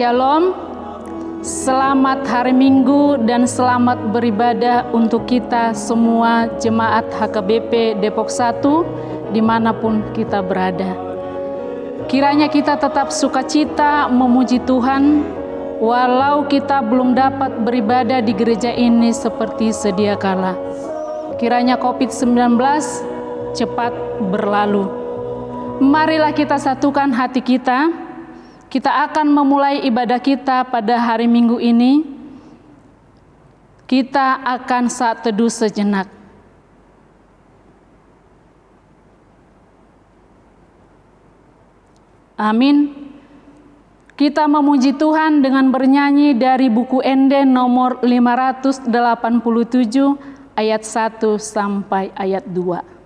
Shalom, selamat hari Minggu dan selamat beribadah untuk kita semua jemaat HKBP Depok 1 dimanapun kita berada. Kiranya kita tetap sukacita memuji Tuhan walau kita belum dapat beribadah di gereja ini seperti sedia kala. Kiranya COVID-19 cepat berlalu. Marilah kita satukan hati kita. Kita akan memulai ibadah kita pada hari Minggu ini. Kita akan saat teduh sejenak. Amin. Kita memuji Tuhan dengan bernyanyi dari buku Ende nomor 587 ayat 1 sampai ayat 2.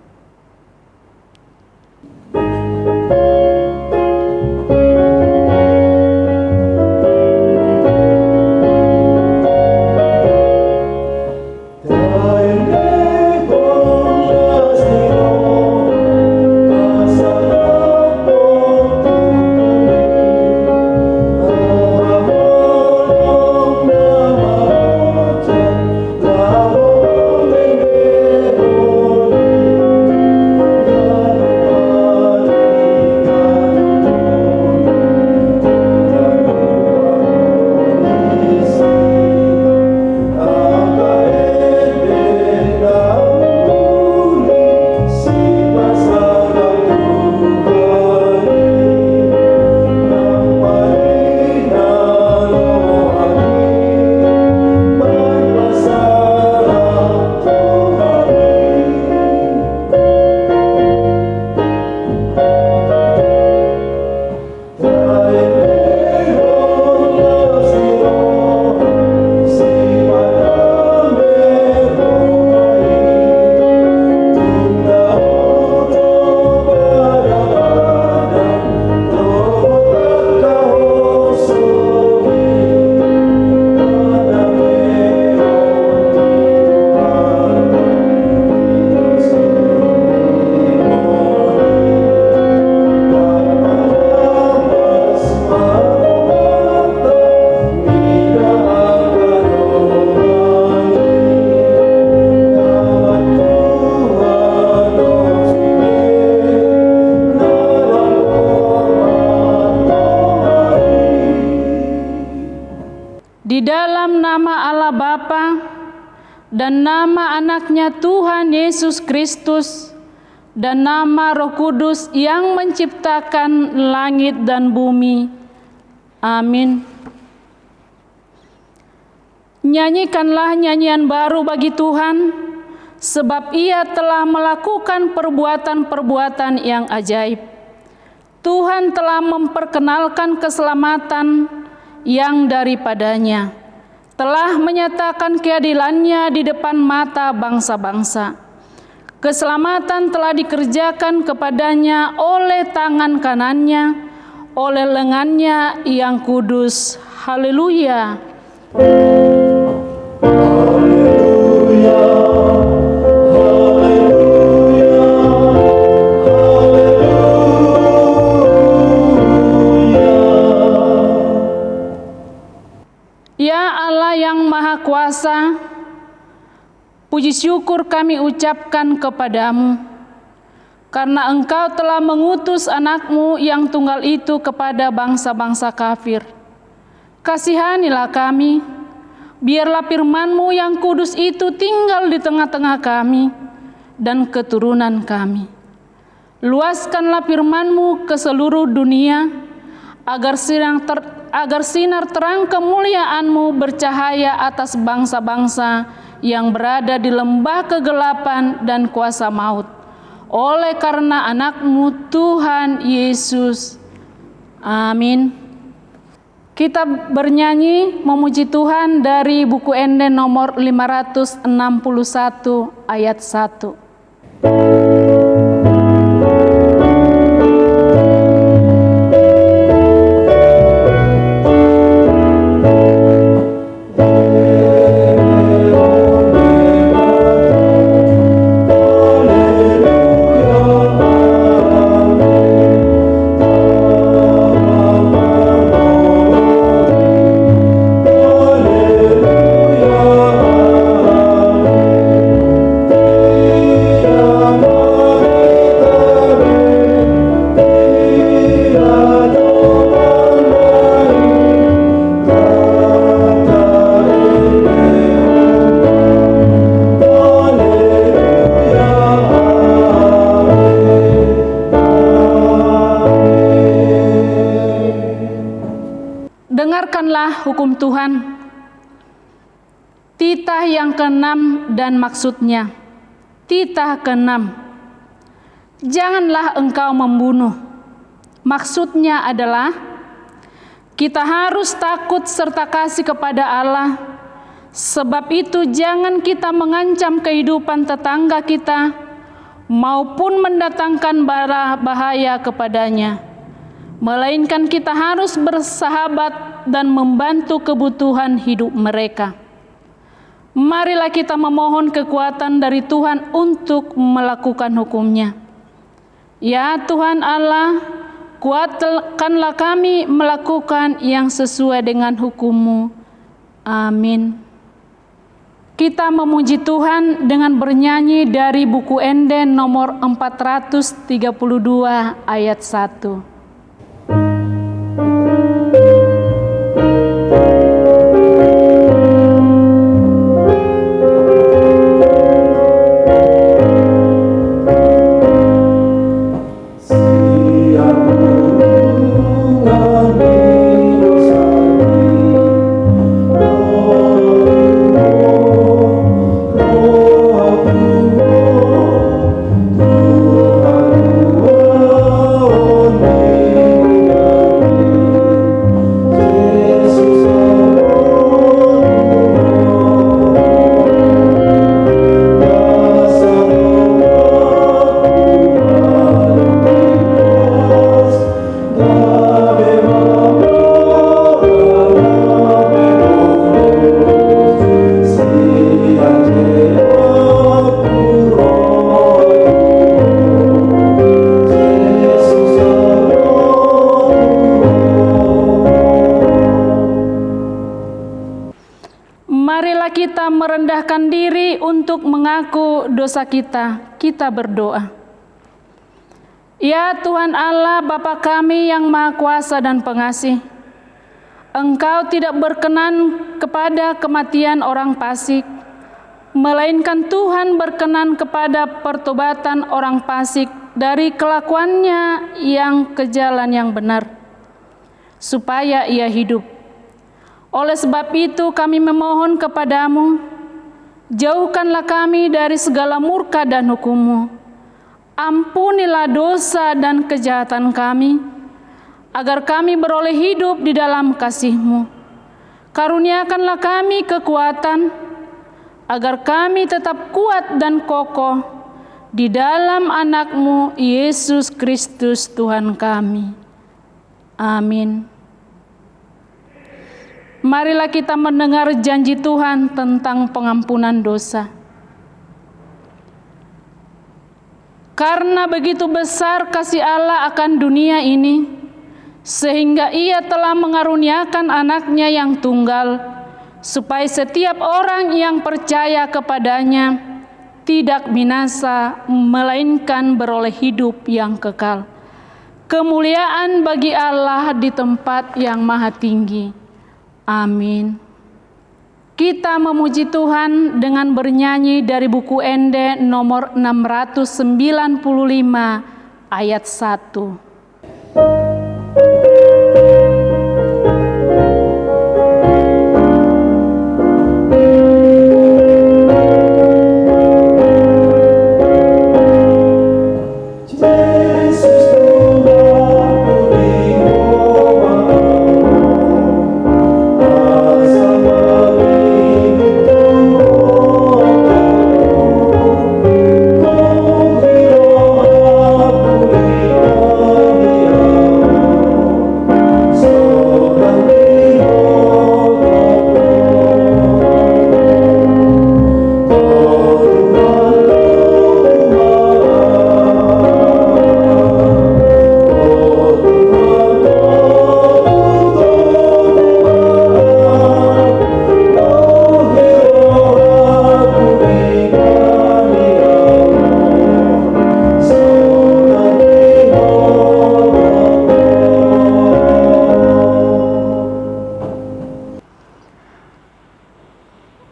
Di dalam nama Allah Bapa dan nama anaknya Tuhan Yesus Kristus dan nama Roh Kudus yang menciptakan langit dan bumi. Amin. Nyanyikanlah nyanyian baru bagi Tuhan, sebab Ia telah melakukan perbuatan-perbuatan yang ajaib. Tuhan telah memperkenalkan keselamatan yang daripadanya, telah menyatakan keadilannya di depan mata bangsa-bangsa. Keselamatan telah dikerjakan kepadanya oleh tangan kanannya, oleh lengannya yang kudus. Haleluya. Haleluya. Ya Allah yang Maha Kuasa, puji syukur kami ucapkan kepadamu, karena Engkau telah mengutus anak-Mu yang tunggal itu kepada bangsa-bangsa kafir. Kasihanilah kami, biarlah firman-Mu yang kudus itu tinggal di tengah-tengah kami dan keturunan kami. Luaskanlah firman-Mu ke seluruh dunia, agar sinar terang kemuliaan-Mu bercahaya atas bangsa-bangsa yang berada di lembah kegelapan dan kuasa maut, oleh karena anak-Mu Tuhan Yesus. Amin. Kita bernyanyi memuji Tuhan dari buku Ende nomor 561 ayat 1. Demikianlah hukum Tuhan. Titah yang ke-6 dan maksudnya. Titah ke-6. Janganlah engkau membunuh. Maksudnya adalah kita harus takut serta kasih kepada Allah. Sebab itu jangan kita mengancam kehidupan tetangga kita maupun mendatangkan bahaya kepadanya. Melainkan kita harus bersahabat dan membantu kebutuhan hidup mereka. Marilah kita memohon kekuatan dari Tuhan untuk melakukan hukum-Nya. Ya Tuhan Allah, kuatkanlah kami melakukan yang sesuai dengan hukum-Mu. Amin. Kita memuji Tuhan dengan bernyanyi dari buku Ende nomor 432 ayat 1. Marilah kita merendahkan diri untuk mengaku dosa kita. Kita berdoa. Ya Tuhan Allah, Bapa kami yang Maha Kuasa dan Pengasih, Engkau tidak berkenan kepada kematian orang fasik, melainkan Tuhan berkenan kepada pertobatan orang fasik dari kelakuannya yang ke jalan yang benar, supaya ia hidup. Oleh sebab itu kami memohon kepadamu, jauhkanlah kami dari segala murka dan hukum-Mu. Ampunilah dosa dan kejahatan kami, agar kami beroleh hidup di dalam kasih-Mu. Karuniakanlah kami kekuatan, agar kami tetap kuat dan kokoh di dalam Anak-Mu, Yesus Kristus Tuhan kami. Amin. Marilah kita mendengar janji Tuhan tentang pengampunan dosa. Karena begitu besar kasih Allah akan dunia ini, sehingga Ia telah mengaruniakan Anak-Nya yang tunggal, supaya setiap orang yang percaya kepadanya tidak binasa, melainkan beroleh hidup yang kekal. Kemuliaan bagi Allah di tempat yang maha tinggi. Amin. Kita memuji Tuhan dengan bernyanyi dari buku Ende nomor 695 ayat 1.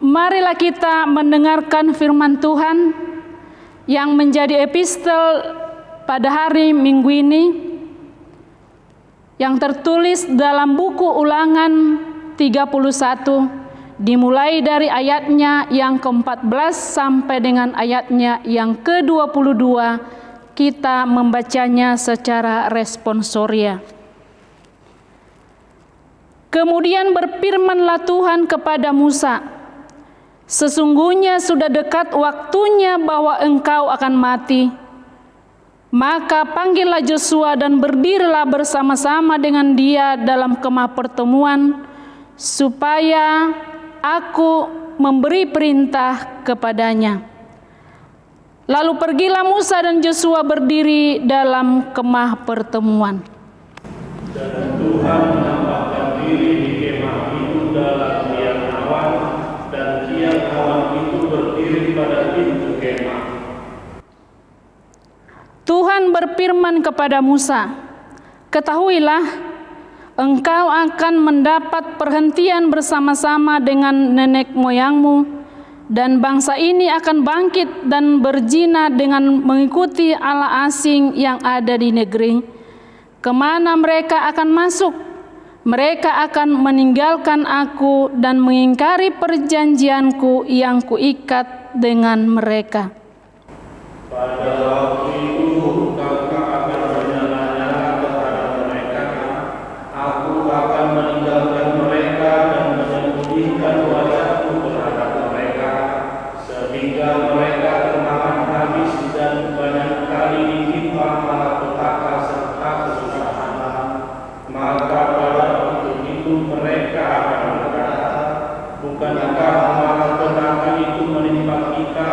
Marilah kita mendengarkan firman Tuhan yang menjadi epistel pada hari Minggu ini, yang tertulis dalam buku Ulangan dimulai dari ayatnya yang ke-14 sampai dengan ayatnya yang ke-22. Kita membacanya secara responsoria. Kemudian berfirmanlah Tuhan kepada Musa, sesungguhnya sudah dekat waktunya bahwa engkau akan mati. Maka panggillah Yosua dan berdirilah bersama-sama dengan dia dalam kemah pertemuan, supaya aku memberi perintah kepadanya. Lalu pergilah Musa dan Yosua berdiri dalam kemah pertemuan. Dan Tuhan menampakkan diri di kemah itu dalam tiang awan, dan tiang awan itu berdiri pada pintu kemah. Tuhan berfirman kepada Musa, ketahuilah, engkau akan mendapat perhentian bersama-sama dengan nenek moyangmu, dan bangsa ini akan bangkit dan berzina dengan mengikuti allah asing yang ada di negeri. Kemana mereka akan masuk, mereka akan meninggalkan aku dan mengingkari perjanjianku yang kuikat dengan mereka. Pada waktu itu engkau akan menyala-nyala kepada mereka, aku akan meninggalkan mereka dan menyembunyikan wajahku terhadap mereka, sehingga mereka termakan habis dan banyak kali ditimpa malapetaka serta kesusahan. Maka pada waktu itu mereka akan berkata, bukankah malapetaka itu menimpa kita,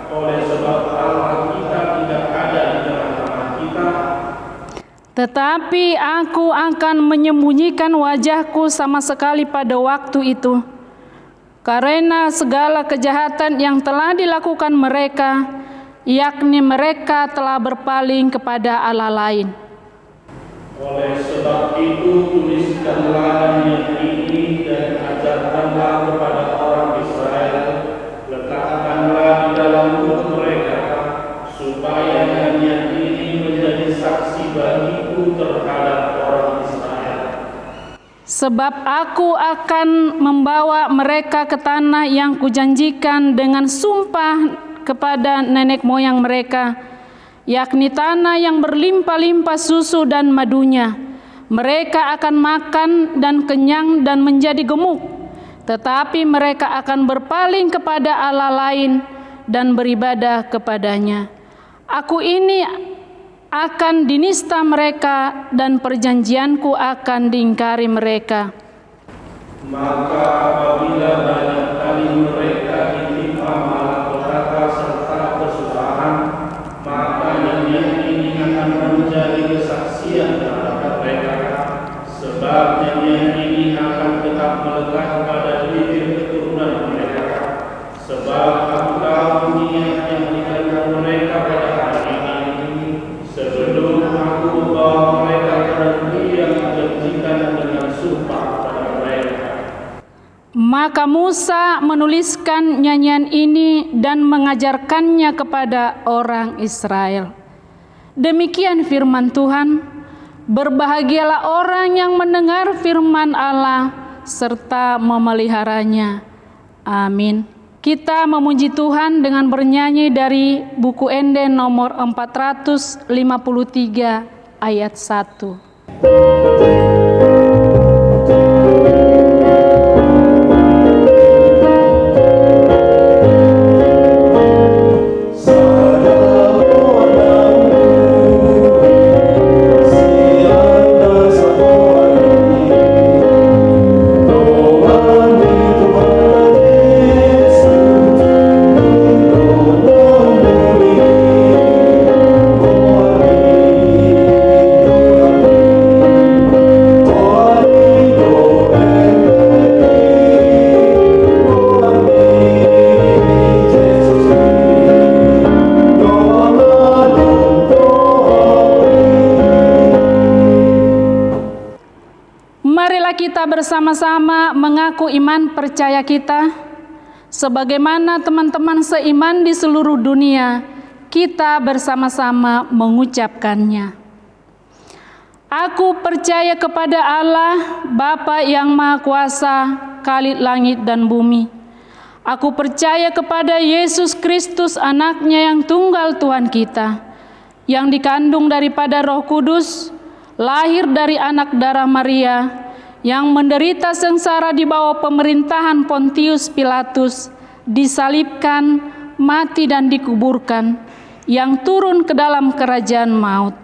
oleh sebab Allah kita tidak ada di tengah-tengah kita? Tetapi aku akan menyembunyikan wajahku sama sekali pada waktu itu, karena segala kejahatan yang telah dilakukan mereka, yakni mereka telah berpaling kepada Allah lain. Oleh sebab itu tuliskanlah niat ini dan ajarkanlah kepada orang Israel, letakkanlah di dalam mulut mereka, supaya niat ini menjadi saksi bagiku terhadap orang Israel. Sebab aku akan membawa mereka ke tanah yang kujanjikan dengan sumpah kepada nenek moyang mereka, yakni tanah yang berlimpah-limpah susu dan madunya. Mereka akan makan dan kenyang dan menjadi gemuk, tetapi mereka akan berpaling kepada allah lain dan beribadah kepadanya. Aku ini akan dinista mereka dan perjanjianku akan diingkari mereka. Maka apabila banyak kali mereka ditimpa malapetaka serta kesusahan, maka niat ini akan menjadi kesaksian terhadap mereka, sebab niat ini akan tetap melekat pada bibir keturunan mereka. Sebab aku tahu niat yang dilakukan mereka pada hari ini, sebelum aku membawa mereka ke negeri yang kujanjikan dengan sumpah pada mereka. Maka Musa menuliskan nyanyian ini dan mengajarkannya kepada orang Israel. Demikian firman Tuhan. Berbahagialah orang yang mendengar firman Allah serta memeliharanya. Amin. Kita memuji Tuhan dengan bernyanyi dari buku Ende nomor 453 ayat 1. Kita bersama-sama mengaku iman percaya kita, sebagaimana teman-teman seiman di seluruh dunia, kita bersama-sama mengucapkannya. Aku percaya kepada Allah, Bapa yang Maha Kuasa, Khalid langit dan bumi. Aku percaya kepada Yesus Kristus, anaknya yang tunggal Tuhan kita, yang dikandung daripada Roh Kudus, lahir dari anak darah Maria, yang menderita sengsara di bawah pemerintahan Pontius Pilatus, disalibkan, mati dan dikuburkan, yang turun ke dalam kerajaan maut.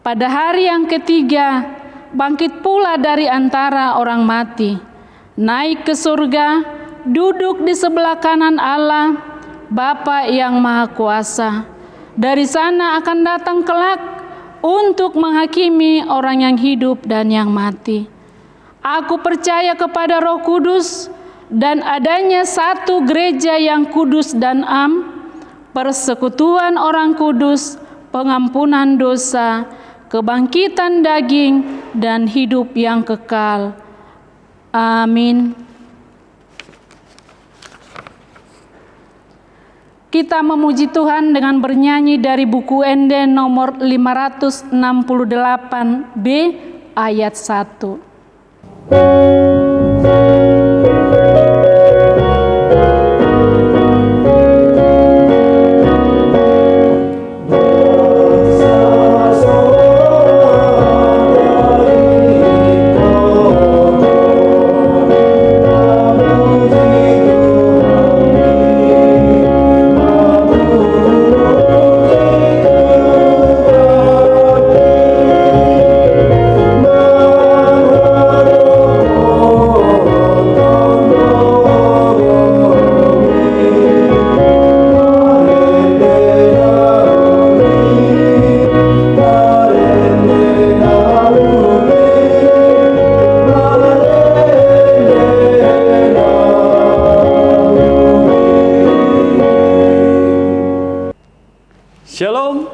Pada hari yang ketiga, bangkit pula dari antara orang mati, naik ke surga, duduk di sebelah kanan Allah, Bapa yang Maha Kuasa. Dari sana akan datang kelak untuk menghakimi orang yang hidup dan yang mati. Aku percaya kepada Roh Kudus dan adanya satu gereja yang kudus dan am, persekutuan orang kudus, pengampunan dosa, kebangkitan daging, dan hidup yang kekal. Amin. Kita memuji Tuhan dengan bernyanyi dari buku Ende nomor 568B ayat 1. Shalom,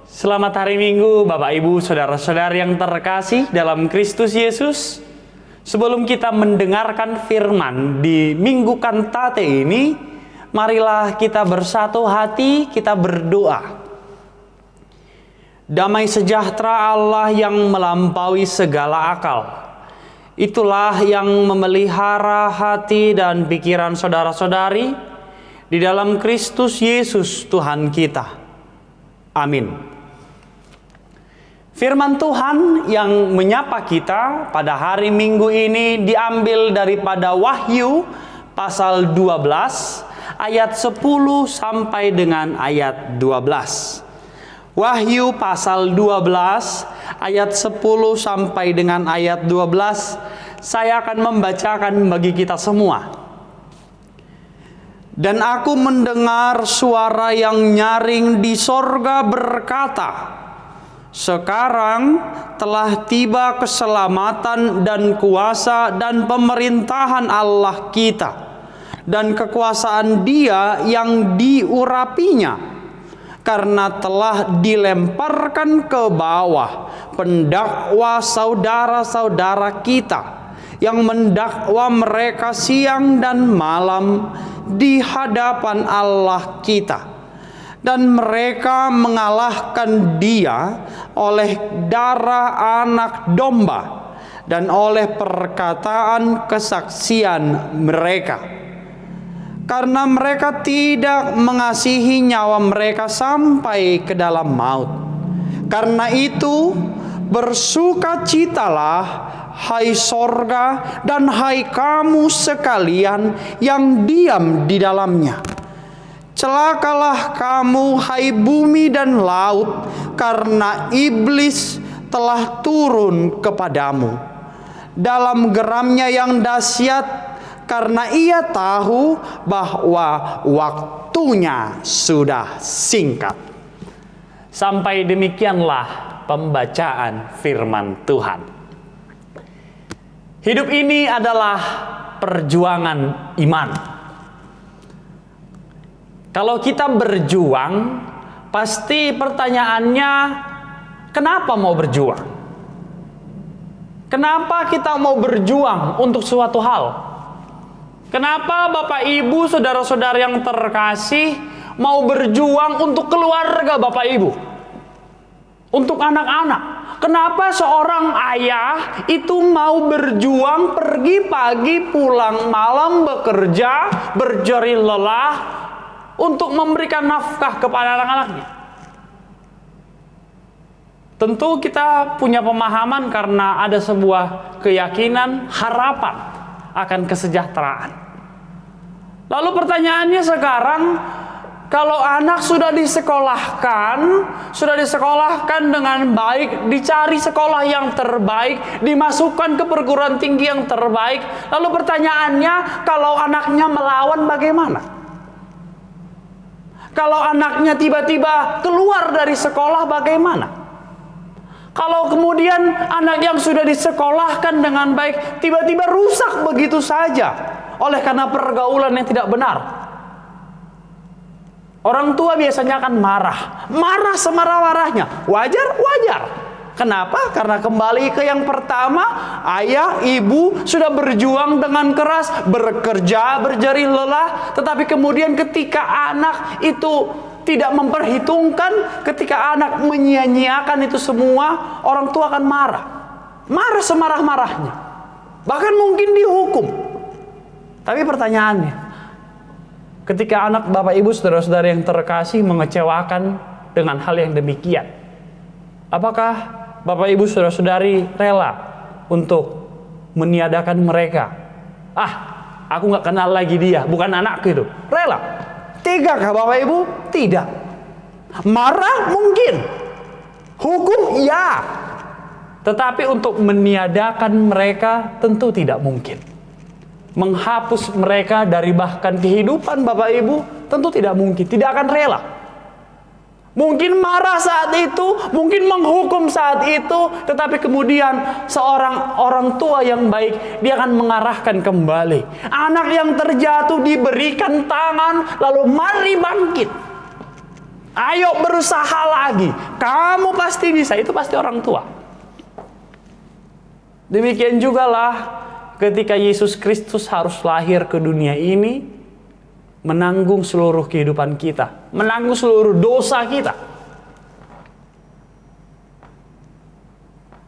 selamat hari Minggu Bapak Ibu Saudara-saudari yang terkasih dalam Kristus Yesus. Sebelum kita mendengarkan firman di Minggu Kantate ini, marilah kita bersatu hati, kita berdoa. Damai sejahtera Allah yang melampaui segala akal, itulah yang memelihara hati dan pikiran saudara-saudari di dalam Kristus Yesus Tuhan kita. Amin. Firman Tuhan yang menyapa kita pada hari Minggu ini diambil daripada Wahyu pasal 12 ayat 10 sampai dengan ayat 12. Wahyu pasal 12 ayat 10 sampai dengan ayat 12. Saya akan membacakan bagi kita semua. Dan aku mendengar suara yang nyaring di sorga berkata, sekarang telah tiba keselamatan dan kuasa dan pemerintahan Allah kita, dan kekuasaan Dia yang diurapinya, karena telah dilemparkan ke bawah pendakwa saudara-saudara kita, yang mendakwa mereka siang dan malam di hadapan Allah kita, dan mereka mengalahkan Dia oleh darah anak domba dan oleh perkataan kesaksian mereka, karena mereka tidak mengasihi nyawa mereka sampai ke dalam maut. Karena itu bersukacitalah, hai sorga, dan hai kamu sekalian yang diam di dalamnya. Celakalah kamu, hai bumi dan laut, karena iblis telah turun kepadamu dalam geramnya yang dahsyat, karena ia tahu bahwa waktunya sudah singkat. Sampai demikianlah pembacaan firman Tuhan. Hidup ini adalah perjuangan iman. Kalau kita berjuang, pasti pertanyaannya, kenapa mau berjuang? Kenapa kita mau berjuang untuk suatu hal? Kenapa Bapak Ibu, saudara-saudara yang terkasih, mau berjuang untuk keluarga Bapak Ibu? Untuk anak-anak, Kenapa seorang ayah itu mau berjuang, pergi pagi, pulang malam, bekerja, berjerih lelah untuk memberikan nafkah kepada anak-anaknya? Tentu kita punya pemahaman karena ada sebuah keyakinan, harapan akan kesejahteraan. Lalu pertanyaannya sekarang, kalau anak sudah disekolahkan dengan baik, dicari sekolah yang terbaik, dimasukkan ke perguruan tinggi yang terbaik, lalu pertanyaannya, kalau anaknya melawan bagaimana? Kalau anaknya tiba-tiba keluar dari sekolah bagaimana? Kalau kemudian anak yang sudah disekolahkan dengan baik tiba-tiba rusak begitu saja oleh karena pergaulan yang tidak benar. Orang tua biasanya akan marah semarah-marahnya. Wajar. Kenapa? Karena kembali ke yang pertama, ayah, ibu sudah berjuang dengan keras, bekerja, berjerih lelah, tetapi kemudian ketika anak itu tidak memperhitungkan, ketika anak menyia-nyiakan itu semua, orang tua akan marah semarah-marahnya, bahkan mungkin dihukum. Tapi pertanyaannya, ketika anak Bapak Ibu saudara-saudara yang terkasih mengecewakan dengan hal yang demikian, apakah Bapak Ibu saudara-saudari rela untuk meniadakan mereka? Aku gak kenal lagi dia, bukan anakku itu. Rela? Tegakah Bapak Ibu? Tidak. Marah mungkin, hukum ya, tetapi untuk meniadakan mereka tentu tidak mungkin. Menghapus mereka dari bahkan kehidupan Bapak Ibu tentu tidak mungkin, tidak akan rela. Mungkin marah saat itu, mungkin menghukum saat itu, tetapi kemudian seorang orang tua yang baik, dia akan mengarahkan kembali. Anak yang terjatuh diberikan tangan, lalu mari bangkit. Ayo berusaha lagi, kamu pasti bisa. Itu pasti orang tua. Demikian jugalah ketika Yesus Kristus harus lahir ke dunia ini, menanggung seluruh kehidupan kita, menanggung seluruh dosa kita.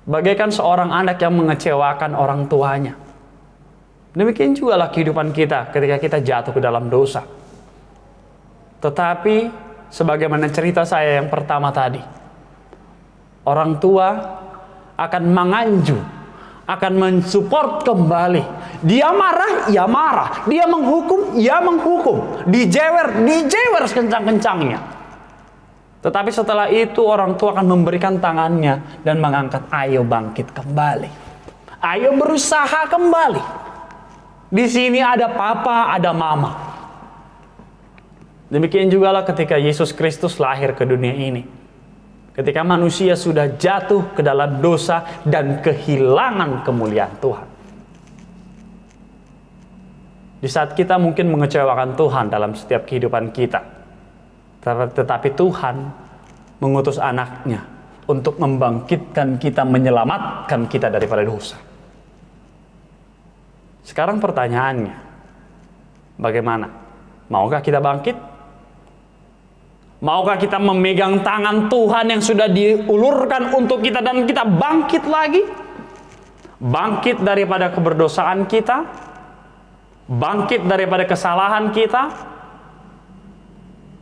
Bagaikan seorang anak yang mengecewakan orang tuanya. Demikian juga lah kehidupan kita ketika kita jatuh ke dalam dosa. Tetapi sebagaimana cerita saya yang pertama tadi, orang tua akan menganjur, akan mensupport kembali. Dia marah, ya marah. Dia menghukum, ya menghukum. Dijewer sekencang-kencangnya. Tetapi setelah itu orang tua akan memberikan tangannya dan mengangkat, ayo bangkit kembali. Ayo berusaha kembali. Di sini ada papa, ada mama. Demikian jugalah ketika Yesus Kristus lahir ke dunia ini. Ketika manusia sudah jatuh ke dalam dosa dan kehilangan kemuliaan Tuhan. Di saat kita mungkin mengecewakan Tuhan dalam setiap kehidupan kita, tetapi Tuhan mengutus anaknya untuk membangkitkan kita, menyelamatkan kita daripada dosa. Sekarang pertanyaannya, bagaimana? Maukah kita bangkit? Maukah kita memegang tangan Tuhan yang sudah diulurkan untuk kita dan kita bangkit lagi? Bangkit daripada keberdosaan kita, bangkit daripada kesalahan kita.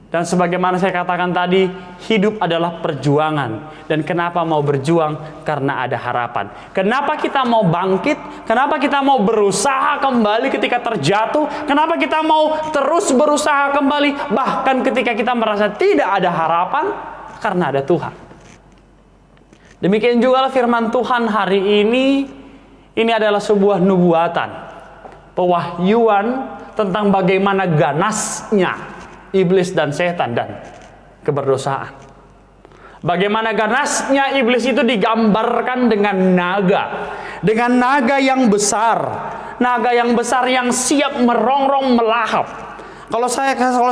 Dan sebagaimana saya katakan tadi, hidup adalah perjuangan. Dan kenapa mau berjuang? Karena ada harapan. Kenapa kita mau bangkit? Kenapa kita mau berusaha kembali ketika terjatuh? Kenapa kita mau terus berusaha kembali? Bahkan ketika kita merasa tidak ada harapan, karena ada Tuhan. Demikian juga firman Tuhan hari ini adalah sebuah nubuatan, pewahyuan tentang bagaimana ganasnya iblis dan setan dan keberdosaan. Bagaimana ganasnya iblis itu digambarkan dengan naga yang besar, naga yang besar yang siap merongrong melahap. Kalau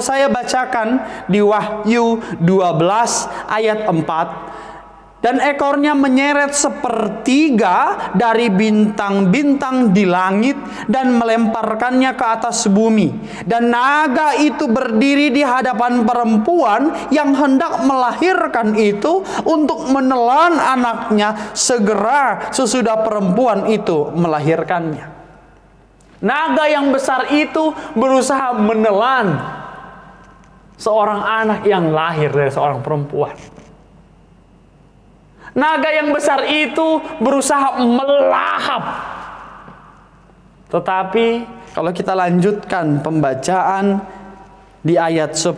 saya bacakan di Wahyu 12 ayat 4, Dan ekornya menyeret sepertiga dari bintang-bintang di langit dan melemparkannya ke atas bumi. Dan naga itu berdiri di hadapan perempuan yang hendak melahirkan itu untuk menelan anaknya segera sesudah perempuan itu melahirkannya. Naga yang besar itu berusaha menelan seorang anak yang lahir dari seorang perempuan. Naga yang besar itu berusaha melahap. Tetapi kalau kita lanjutkan pembacaan di ayat 10,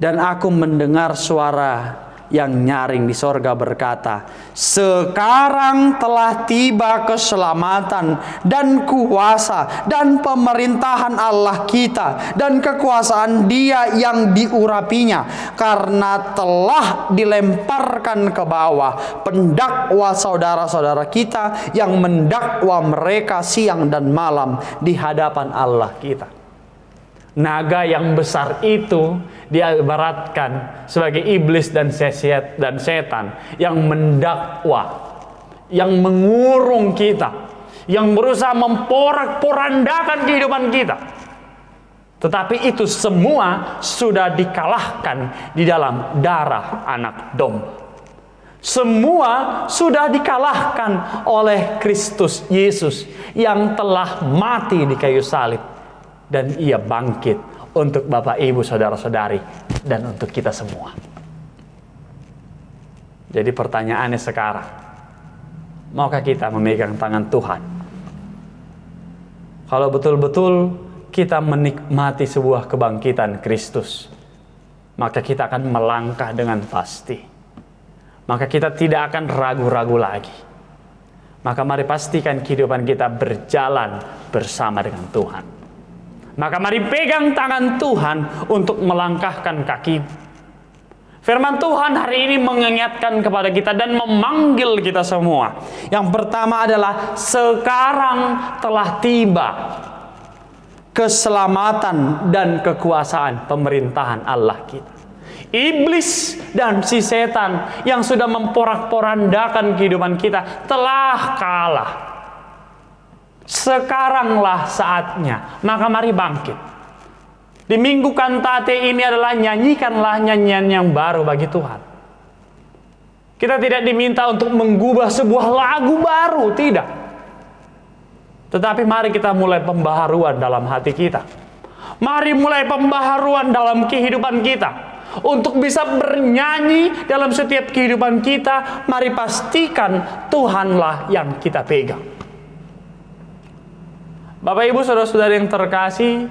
dan aku mendengar suara yang nyaring di sorga berkata, sekarang telah tiba keselamatan dan kuasa dan pemerintahan Allah kita dan kekuasaan Dia yang diurapinya, karena telah dilemparkan ke bawah pendakwa saudara-saudara kita yang mendakwa mereka siang dan malam di hadapan Allah kita. Naga yang besar itu diibaratkan sebagai iblis dan setan yang mendakwa, yang mengurung kita, yang berusaha memporak-porandakan kehidupan kita. Tetapi itu semua sudah dikalahkan di dalam darah anak domba. Semua sudah dikalahkan oleh Kristus Yesus yang telah mati di kayu salib. Dan Ia bangkit untuk Bapak, Ibu, Saudara-saudari, dan untuk kita semua. Jadi pertanyaannya sekarang, maukah kita memegang tangan Tuhan? Kalau betul-betul kita menikmati sebuah kebangkitan Kristus, maka kita akan melangkah dengan pasti. Maka kita tidak akan ragu-ragu lagi. Maka mari pastikan kehidupan kita berjalan bersama dengan Tuhan. Maka mari pegang tangan Tuhan untuk melangkahkan kaki. Firman Tuhan hari ini mengingatkan kepada kita dan memanggil kita semua. Yang pertama adalah sekarang telah tiba keselamatan dan kekuasaan pemerintahan Allah kita. Iblis dan si setan yang sudah memporak-porandakan kehidupan kita telah kalah. Sekaranglah saatnya, maka mari bangkit. Di Minggu Kantate ini adalah nyanyikanlah nyanyian yang baru bagi Tuhan. Kita tidak diminta untuk mengubah sebuah lagu baru, tidak. Tetapi mari kita mulai pembaharuan dalam hati kita. Mari mulai pembaharuan dalam kehidupan kita. Untuk bisa bernyanyi dalam setiap kehidupan kita, mari pastikan Tuhanlah yang kita pegang. Bapak Ibu Saudara-saudara yang terkasih,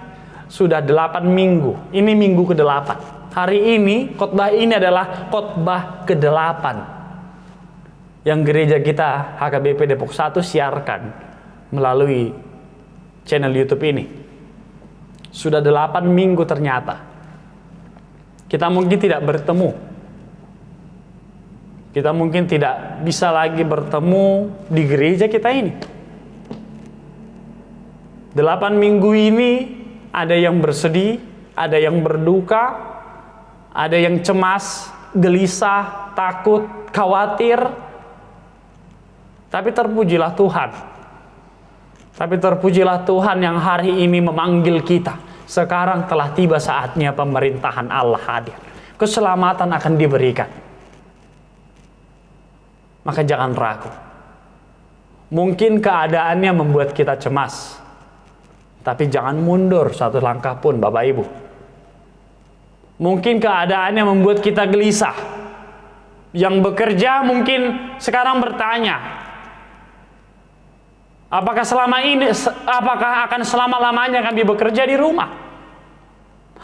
sudah 8 minggu. Ini minggu ke-8. Hari ini, khotbah ini adalah khotbah ke-8 yang gereja kita HKBP Depok 1 siarkan melalui channel YouTube ini. Sudah 8 minggu ternyata. Kita mungkin tidak bertemu. Kita mungkin tidak bisa lagi bertemu di gereja kita ini. 8 minggu ini ada yang bersedih, ada yang berduka, ada yang cemas, gelisah, takut, khawatir. Tapi terpujilah Tuhan. Tapi terpujilah Tuhan yang hari ini memanggil kita. Sekarang telah tiba saatnya pemerintahan Allah hadir. Keselamatan akan diberikan. Maka jangan ragu. Mungkin keadaannya membuat kita cemas. Tapi jangan mundur satu langkah pun, Bapak Ibu. Mungkin keadaannya membuat kita gelisah. Yang bekerja mungkin sekarang bertanya, apakah akan selama-lamanya kami bekerja di rumah?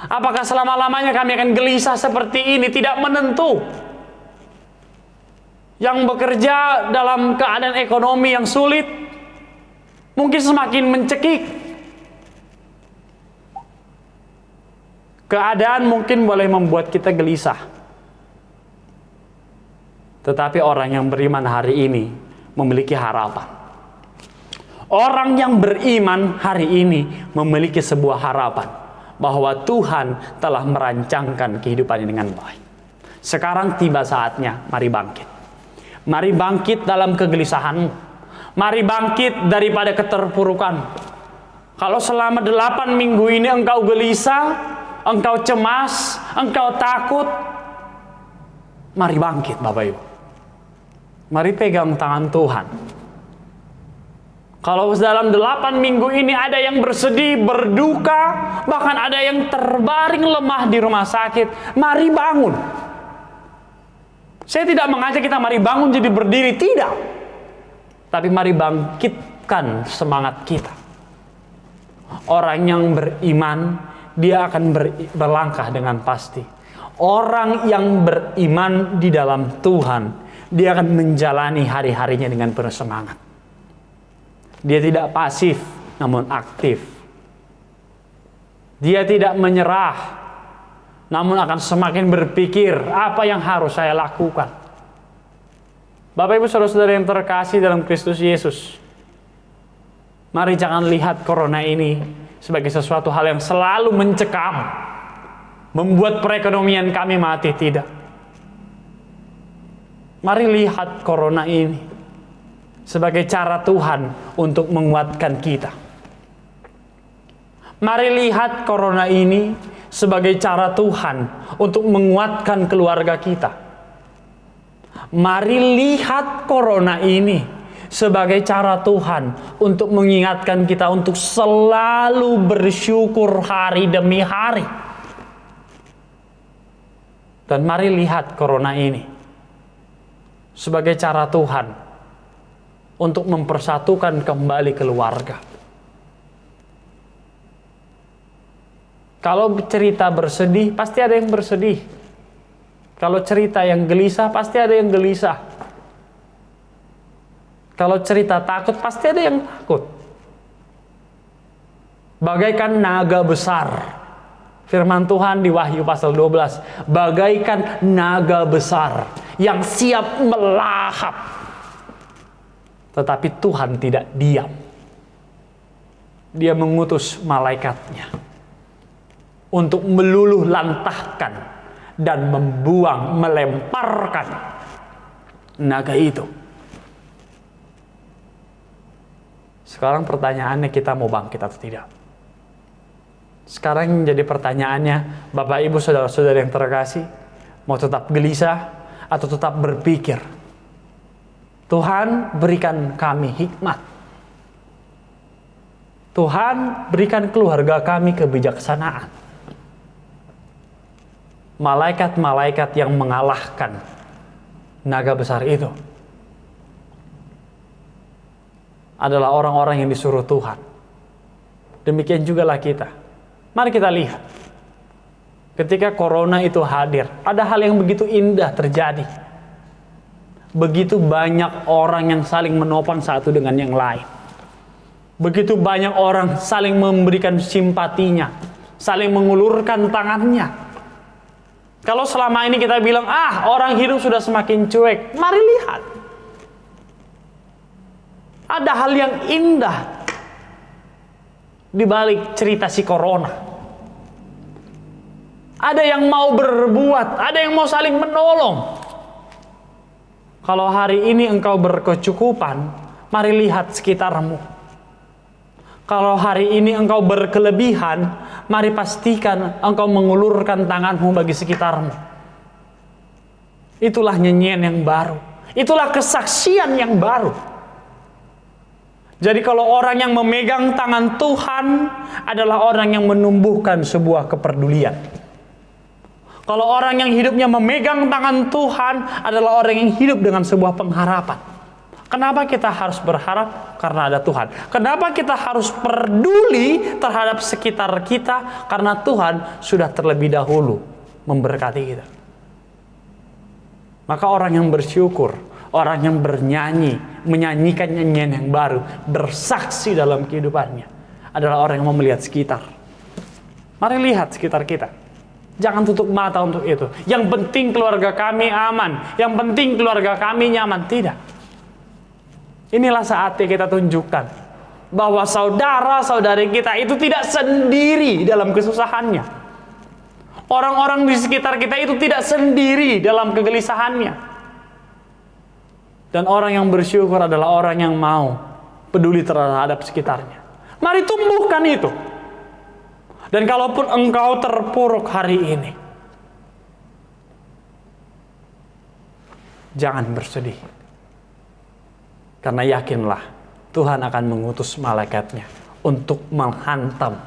Apakah selama-lamanya kami akan gelisah seperti ini, tidak menentu? Yang bekerja dalam keadaan ekonomi yang sulit, mungkin semakin mencekik. Keadaan mungkin boleh membuat kita gelisah. Tetapi orang yang beriman hari ini memiliki harapan. Orang yang beriman hari ini memiliki sebuah harapan bahwa Tuhan telah merancangkan kehidupannya dengan baik. Sekarang tiba saatnya, mari bangkit. Mari bangkit dalam kegelisahanmu. Mari bangkit daripada keterpurukan. Kalau selama 8 minggu ini engkau gelisah, engkau cemas, engkau takut, mari bangkit Bapak Ibu. Mari pegang tangan Tuhan. Kalau dalam 8 minggu ini ada yang bersedih, berduka, bahkan ada yang terbaring lemah di rumah sakit, mari bangun. Saya tidak mengajak kita mari bangun jadi berdiri, tidak. Tapi mari bangkitkan semangat kita. Orang yang beriman, dia akan berlangkah dengan pasti. Orang yang beriman di dalam Tuhan, dia akan menjalani hari-harinya dengan penuh semangat. Dia tidak pasif, namun aktif. Dia tidak menyerah, namun akan semakin berpikir, apa yang harus saya lakukan. Bapak Ibu Saudara-saudara yang terkasih dalam Kristus Yesus, mari jangan lihat corona ini sebagai sesuatu hal yang selalu mencekam, membuat perekonomian kami mati, tidak. Mari lihat corona ini sebagai cara Tuhan untuk menguatkan kita. Mari lihat corona ini sebagai cara Tuhan untuk menguatkan keluarga kita. Mari lihat corona ini sebagai cara Tuhan untuk mengingatkan kita untuk selalu bersyukur hari demi hari. Dan mari lihat corona ini sebagai cara Tuhan untuk mempersatukan kembali keluarga. Kalau cerita bersedih, pasti ada yang bersedih. Kalau cerita yang gelisah, pasti ada yang gelisah. Kalau cerita takut, pasti ada yang takut. Bagaikan naga besar. Firman Tuhan di Wahyu pasal 12. Bagaikan naga besar yang siap melahap. Tetapi Tuhan tidak diam. Dia mengutus malaikatnya untuk meluluh lantahkan dan membuang, melemparkan naga itu. Sekarang pertanyaannya, kita mau bangkit atau tidak? Sekarang yang jadi pertanyaannya, Bapak Ibu Saudara-saudara yang terkasih, mau tetap gelisah atau tetap berpikir, Tuhan berikan kami hikmat. Tuhan berikan keluarga kami kebijaksanaan. Malaikat-malaikat yang mengalahkan naga besar itu adalah orang-orang yang disuruh Tuhan. Demikian jugalah kita. Mari kita lihat. Ketika corona itu hadir, ada hal yang begitu indah terjadi. Begitu banyak orang yang saling menopang satu dengan yang lain. Begitu banyak orang saling memberikan simpatinya, saling mengulurkan tangannya. Kalau selama ini kita bilang, orang hidup sudah semakin cuek, mari lihat. Ada hal yang indah di balik cerita si corona. Ada yang mau berbuat, ada yang mau saling menolong. Kalau hari ini engkau berkecukupan, mari lihat sekitarmu. Kalau hari ini engkau berkelebihan, mari pastikan engkau mengulurkan tanganmu bagi sekitarmu. Itulah nyanyian yang baru. Itulah kesaksian yang baru. Jadi kalau orang yang memegang tangan Tuhan adalah orang yang menumbuhkan sebuah kepedulian. Kalau orang yang hidupnya memegang tangan Tuhan adalah orang yang hidup dengan sebuah pengharapan. Kenapa kita harus berharap? Karena ada Tuhan. Kenapa kita harus peduli terhadap sekitar kita? Karena Tuhan sudah terlebih dahulu memberkati kita. Maka orang yang bersyukur, orang yang bernyanyi, menyanyikan nyanyian yang baru, bersaksi dalam kehidupannya, adalah orang yang mau melihat sekitar. Mari lihat sekitar kita. Jangan tutup mata untuk itu. Yang penting keluarga kami aman. Yang penting keluarga kami nyaman. Tidak. Inilah saatnya kita tunjukkan bahwa saudara-saudari kita itu tidak sendiri dalam kesusahannya. Orang-orang di sekitar kita itu tidak sendiri dalam kegelisahannya. Dan orang yang bersyukur adalah orang yang mau peduli terhadap sekitarnya. Mari tumbuhkan itu. Dan kalaupun engkau terpuruk hari ini, jangan bersedih. Karena yakinlah Tuhan akan mengutus malaikatnya untuk menghantam,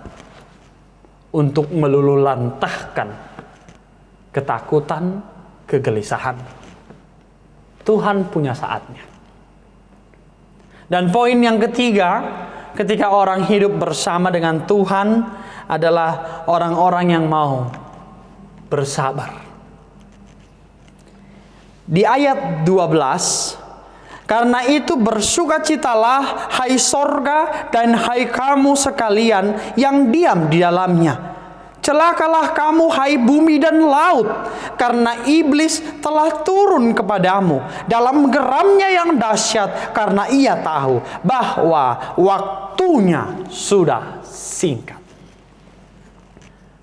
untuk melululantahkan ketakutan, kegelisahan. Tuhan punya saatnya. Dan poin yang ketiga, ketika orang hidup bersama dengan Tuhan adalah orang-orang yang mau bersabar. Di ayat 12, karena itu bersukacitalah hai sorga dan hai kamu sekalian yang diam di dalamnya. Celakalah kamu hai bumi dan laut, karena iblis telah turun kepadamu dalam geramnya yang dahsyat, karena ia tahu bahwa waktunya sudah singkat.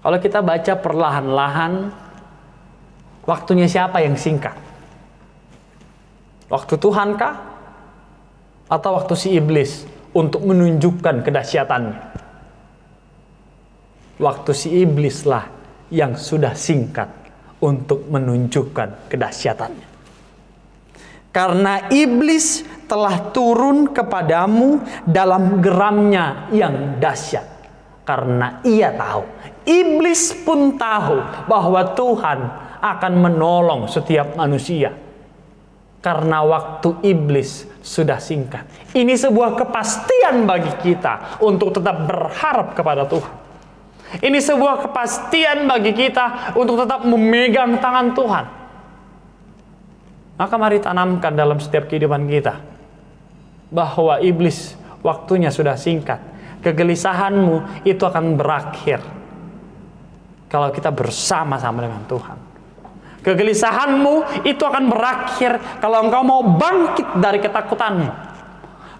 Kalau kita baca perlahan-lahan, waktunya siapa yang singkat? Waktu Tuhan kah? Atau waktu si iblis untuk menunjukkan kedahsyatannya? Waktu si iblis lah yang sudah singkat untuk menunjukkan kedahsyatannya. Karena iblis telah turun kepadamu dalam geramnya yang dahsyat. Karena ia tahu, iblis pun tahu bahwa Tuhan akan menolong setiap manusia. Karena waktu iblis sudah singkat. Ini sebuah kepastian bagi kita untuk tetap berharap kepada Tuhan. Ini sebuah kepastian bagi kita untuk tetap memegang tangan Tuhan. Maka mari tanamkan dalam setiap kehidupan kita bahwa iblis waktunya sudah singkat. Kegelisahanmu itu akan berakhir kalau kita bersama-sama dengan Tuhan. Kegelisahanmu itu akan berakhir kalau engkau mau bangkit dari ketakutanmu.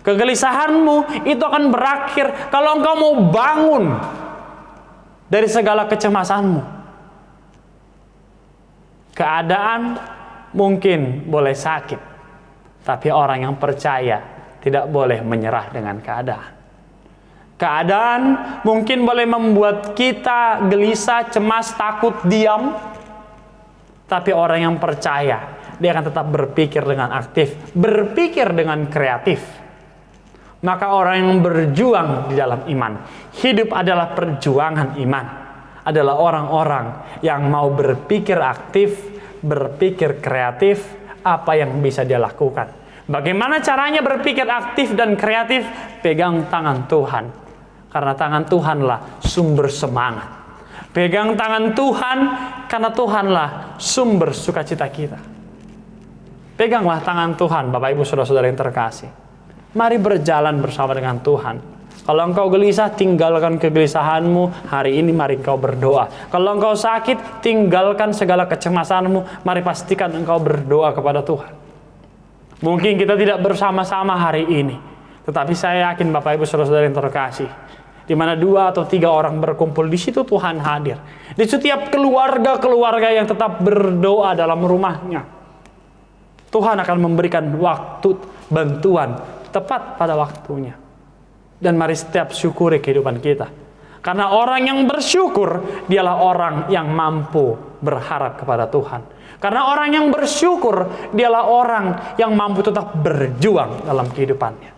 Kegelisahanmu itu akan berakhir kalau engkau mau bangun dari segala kecemasanmu. Keadaan mungkin boleh sakit, tapi orang yang percaya tidak boleh menyerah dengan keadaan. Keadaan mungkin boleh membuat kita gelisah, cemas, takut, diam, tapi orang yang percaya, dia akan tetap berpikir dengan aktif, berpikir dengan kreatif. Maka orang yang berjuang di dalam iman, hidup adalah perjuangan iman, adalah orang-orang yang mau berpikir aktif, berpikir kreatif, apa yang bisa dia lakukan. Bagaimana caranya berpikir aktif dan kreatif? Pegang tangan Tuhan, karena tangan Tuhanlah sumber semangat. Pegang tangan Tuhan, karena Tuhanlah sumber sukacita kita. Peganglah tangan Tuhan, Bapak Ibu Saudara-saudara yang terkasih. Mari berjalan bersama dengan Tuhan. Kalau engkau gelisah, tinggalkan kegelisahanmu. Hari ini mari engkau berdoa. Kalau engkau sakit, tinggalkan segala kecemasanmu. Mari pastikan engkau berdoa kepada Tuhan. Mungkin kita tidak bersama-sama hari ini, tetapi saya yakin Bapak Ibu Saudara-saudara yang terkasih, di mana 2 atau 3 orang berkumpul, di situ Tuhan hadir. Di setiap keluarga-keluarga yang tetap berdoa dalam rumahnya, Tuhan akan memberikan waktu bantuan tepat pada waktunya. Dan mari setiap syukuri kehidupan kita. Karena orang yang bersyukur, dialah orang yang mampu berharap kepada Tuhan. Karena orang yang bersyukur, dialah orang yang mampu tetap berjuang dalam kehidupannya.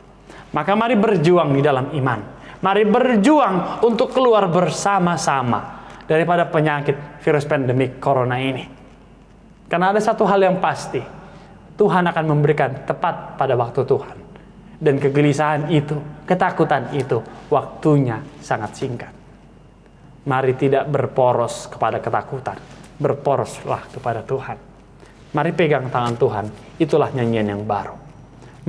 Maka mari berjuang di dalam iman. Mari berjuang untuk keluar bersama-sama daripada penyakit virus pandemik corona ini. Karena ada satu hal yang pasti, Tuhan akan memberikan tepat pada waktu Tuhan. Dan kegelisahan itu, ketakutan itu, waktunya sangat singkat. Mari tidak berporos kepada ketakutan, berporoslah kepada Tuhan. Mari pegang tangan Tuhan, itulah nyanyian yang baru.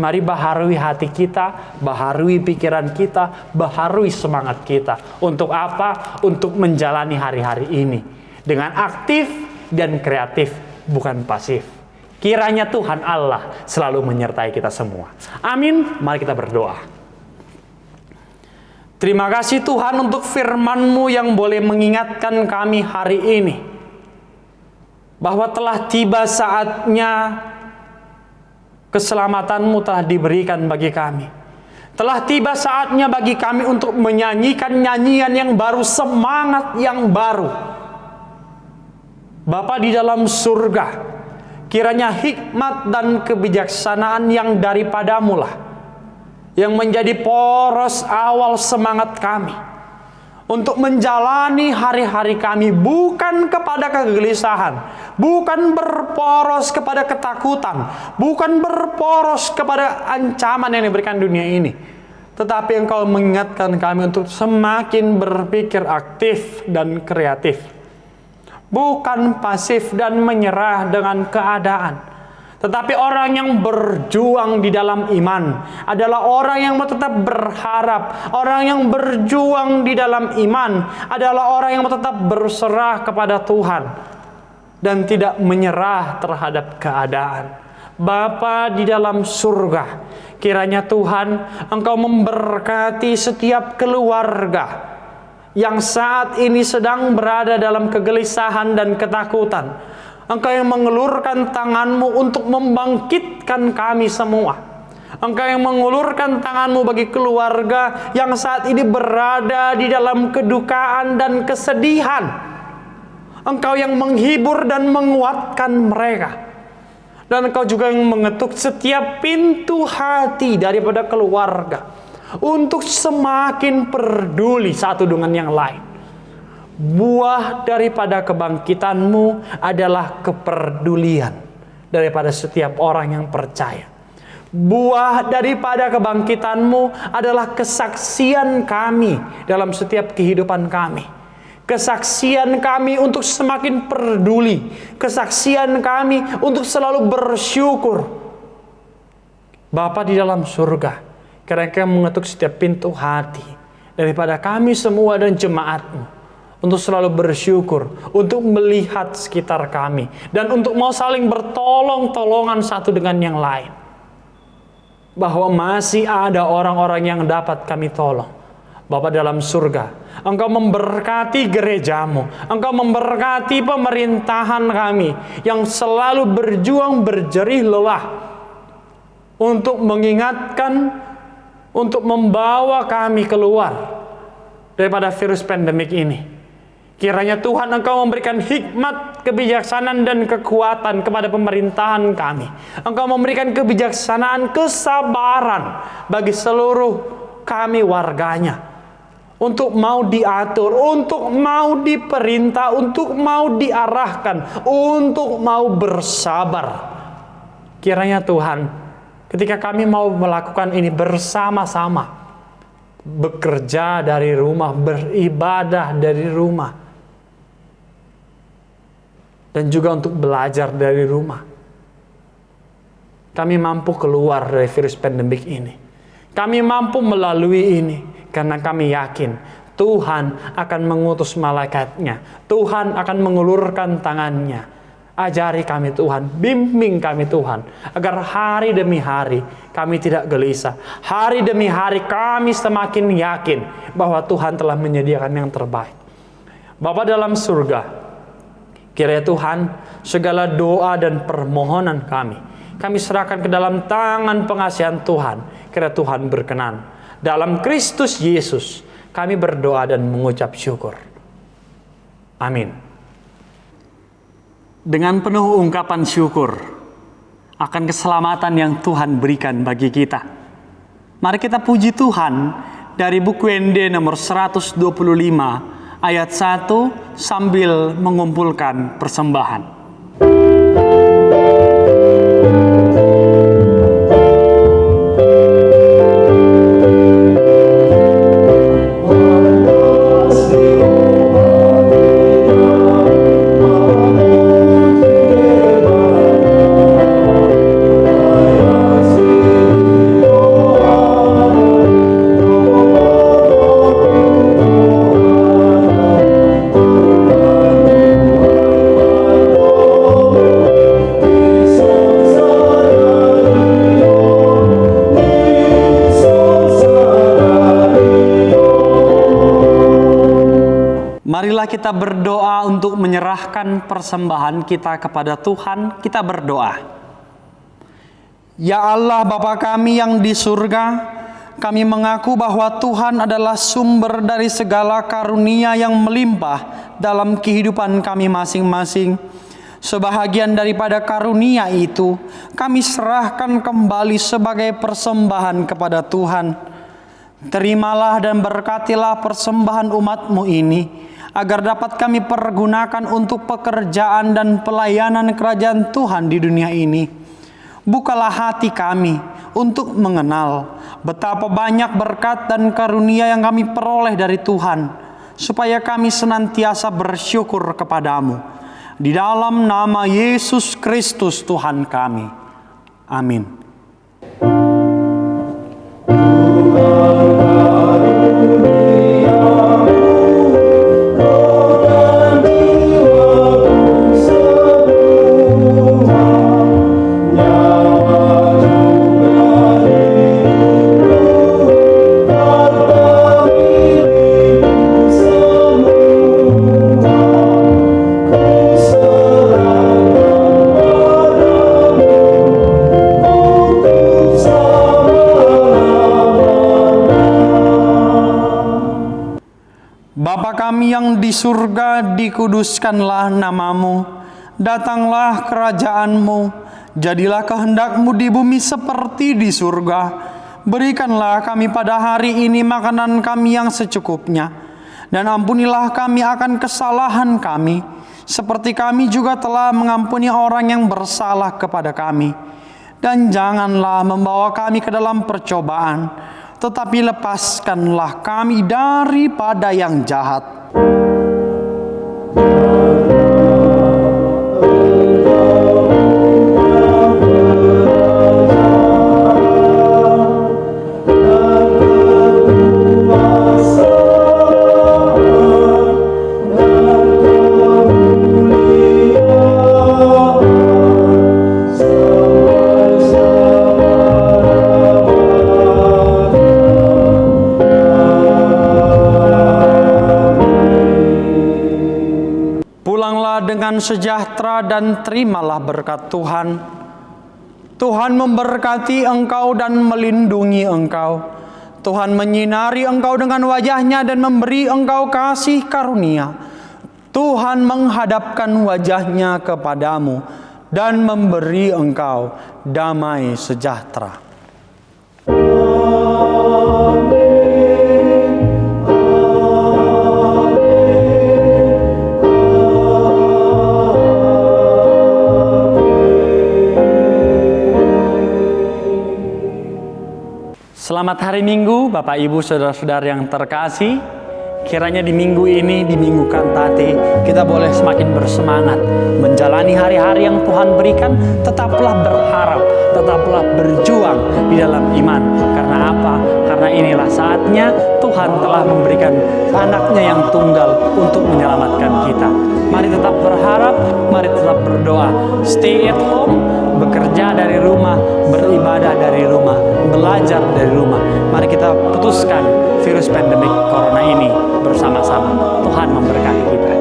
Mari baharui hati kita, baharui pikiran kita, baharui semangat kita. Untuk apa? Untuk menjalani hari-hari ini dengan aktif dan kreatif, bukan pasif. Kiranya Tuhan Allah selalu menyertai kita semua. Amin. Mari kita berdoa. Terima kasih Tuhan untuk firman-Mu yang boleh mengingatkan kami hari ini, bahwa telah tiba saatnya Keselamatan-Mu telah diberikan bagi kami. Telah tiba saatnya bagi kami untuk menyanyikan nyanyian yang baru, semangat yang baru. Bapa di dalam surga, kiranya hikmat dan kebijaksanaan yang daripada-Mu lah yang menjadi poros awal semangat kami untuk menjalani hari-hari kami, bukan kepada kegelisahan, bukan berporos kepada ketakutan, bukan berporos kepada ancaman yang diberikan dunia ini, tetapi Engkau mengingatkan kami untuk semakin berpikir aktif dan kreatif, bukan pasif dan menyerah dengan keadaan. Tetapi orang yang berjuang di dalam iman adalah orang yang tetap berharap. Orang yang berjuang di dalam iman adalah orang yang tetap berserah kepada Tuhan dan tidak menyerah terhadap keadaan. Bapa di dalam surga, kiranya Tuhan Engkau memberkati setiap keluarga yang saat ini sedang berada dalam kegelisahan dan ketakutan. Engkau yang mengelurkan tangan-Mu untuk membangkitkan kami semua. Engkau yang mengulurkan tangan-Mu bagi keluarga yang saat ini berada di dalam kedukaan dan kesedihan. Engkau yang menghibur dan menguatkan mereka. Dan Engkau juga yang mengetuk setiap pintu hati daripada keluarga untuk semakin peduli satu dengan yang lain. Buah daripada kebangkitan-Mu adalah kepedulian daripada setiap orang yang percaya. Buah daripada kebangkitan-Mu adalah kesaksian kami dalam setiap kehidupan kami. Kesaksian kami untuk semakin peduli. Kesaksian kami untuk selalu bersyukur. Bapa di dalam surga, kiranya mengetuk setiap pintu hati daripada kami semua dan jemaat-Mu untuk selalu bersyukur, untuk melihat sekitar kami, dan untuk mau saling bertolong-tolongan satu dengan yang lain. Bahwa masih ada orang-orang yang dapat kami tolong. Bapa dalam surga, Engkau memberkati gereja-Mu, Engkau memberkati pemerintahan kami yang selalu berjuang berjerih lelah untuk mengingatkan, untuk membawa kami keluar daripada virus pandemik ini. Kiranya Tuhan Engkau memberikan hikmat, kebijaksanaan, dan kekuatan kepada pemerintahan kami. Engkau memberikan kebijaksanaan, kesabaran bagi seluruh kami warganya. Untuk mau diatur, untuk mau diperintah, untuk mau diarahkan, untuk mau bersabar. Kiranya Tuhan, ketika kami mau melakukan ini bersama-sama, bekerja dari rumah, beribadah dari rumah, dan juga untuk belajar dari rumah, kami mampu keluar dari virus pandemik ini. Kami mampu melalui ini karena kami yakin Tuhan akan mengutus malaikat-Nya. Tuhan akan mengulurkan tangan-Nya. Ajari kami Tuhan, bimbing kami Tuhan, agar hari demi hari kami tidak gelisah. Hari demi hari kami semakin yakin bahwa Tuhan telah menyediakan yang terbaik. Bapa dalam surga, kiranya Tuhan, segala doa dan permohonan kami serahkan ke dalam tangan pengasihan Tuhan. Kiranya Tuhan berkenan. Dalam Kristus Yesus, kami berdoa dan mengucap syukur. Amin. Dengan penuh ungkapan syukur akan keselamatan yang Tuhan berikan bagi kita, mari kita puji Tuhan dari buku ND nomor 125 ayat 1 sambil mengumpulkan persembahan. Marilah kita berdoa untuk menyerahkan persembahan kita kepada Tuhan. Kita berdoa. Ya Allah Bapa kami yang di surga, kami mengaku bahwa Tuhan adalah sumber dari segala karunia yang melimpah dalam kehidupan kami masing-masing. Sebahagian daripada karunia itu kami serahkan kembali sebagai persembahan kepada Tuhan. Terimalah dan berkatilah persembahan umat-Mu ini, agar dapat kami pergunakan untuk pekerjaan dan pelayanan kerajaan Tuhan di dunia ini. Bukalah hati kami untuk mengenal betapa banyak berkat dan karunia yang kami peroleh dari Tuhan, supaya kami senantiasa bersyukur kepadamu. Di dalam nama Yesus Kristus Tuhan kami. Amin. Bapa kami yang di surga, dikuduskanlah namamu. Datanglah kerajaan-Mu. Jadilah kehendak-Mu di bumi seperti di surga. Berikanlah kami pada hari ini makanan kami yang secukupnya. Dan ampunilah kami akan kesalahan kami, seperti kami juga telah mengampuni orang yang bersalah kepada kami. Dan janganlah membawa kami ke dalam percobaan, tetapi lepaskanlah kami daripada yang jahat. Dengan sejahtera dan terimalah berkat Tuhan. Tuhan memberkati engkau dan melindungi engkau. Tuhan menyinari engkau dengan wajah-Nya dan memberi engkau kasih karunia. Tuhan menghadapkan wajah-Nya kepadamu dan memberi engkau damai sejahtera. Selamat hari Minggu, Bapak Ibu Saudara-saudara yang terkasih. Kiranya di minggu ini, di Minggu Kantate, kita boleh semakin bersemangat menjalani hari-hari yang Tuhan berikan. Tetaplah berharap, tetaplah berjuang di dalam iman. Karena apa? Karena inilah saatnya Tuhan telah memberikan anaknya yang tunggal untuk menyelamatkan kita. Mari tetap berharap, mari tetap berdoa. Stay at home, bekerja dari rumah, beribadah dari rumah, belajar dari rumah. Mari kita putuskan virus pandemik corona ini bersama-sama. Tuhan memberkati kita.